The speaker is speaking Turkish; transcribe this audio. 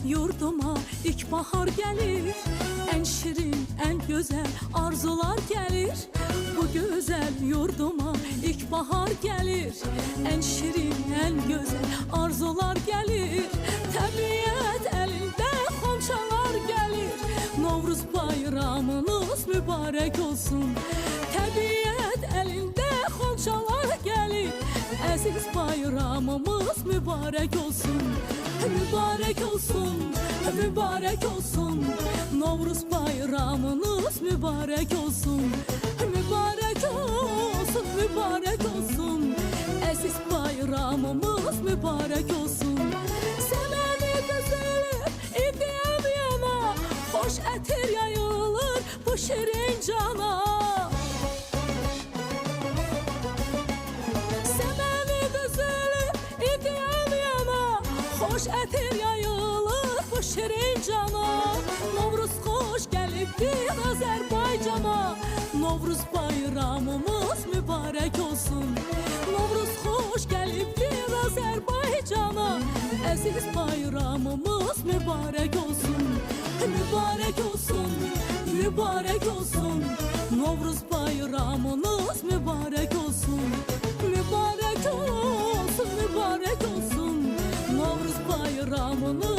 yurduma ilkbahar gelir. En şirin, en güzel arzular gelir. Bu güzel yurduma ilkbahar gelir. En şirin, en güzel arzular gelir. Təbiət elinde xonçalar gelir. Novruz bayramınız mübarek olsun. Təbiət elinde xonçalar gelir. Əziz bayramımız mübarek olsun. Mübarek olsun, mübarek olsun. Novruz bayramınız mübarek olsun. Mübarek olsun, mübarek olsun. Əziz bayramımız mübarek olsun. Səməni düzülür, idiyəm yana. Xoş ətir yayılır bu şirin cana. Səməni düzülür, idiyəm yana. Xoş ətir yayılır bu şirin cana. Novruz xoş gəlibdir Azərbaycana. Novruz bayramımız mübarek olsun. Novruz xoş gəlibdir Azərbaycana. Əziz bayramımız mübarek olsun. Mübarek olsun, mübarek olsun. Novruz bayramınız mübarek olsun. Mübarek olsun, mübarek olsun. Novruz bayramınız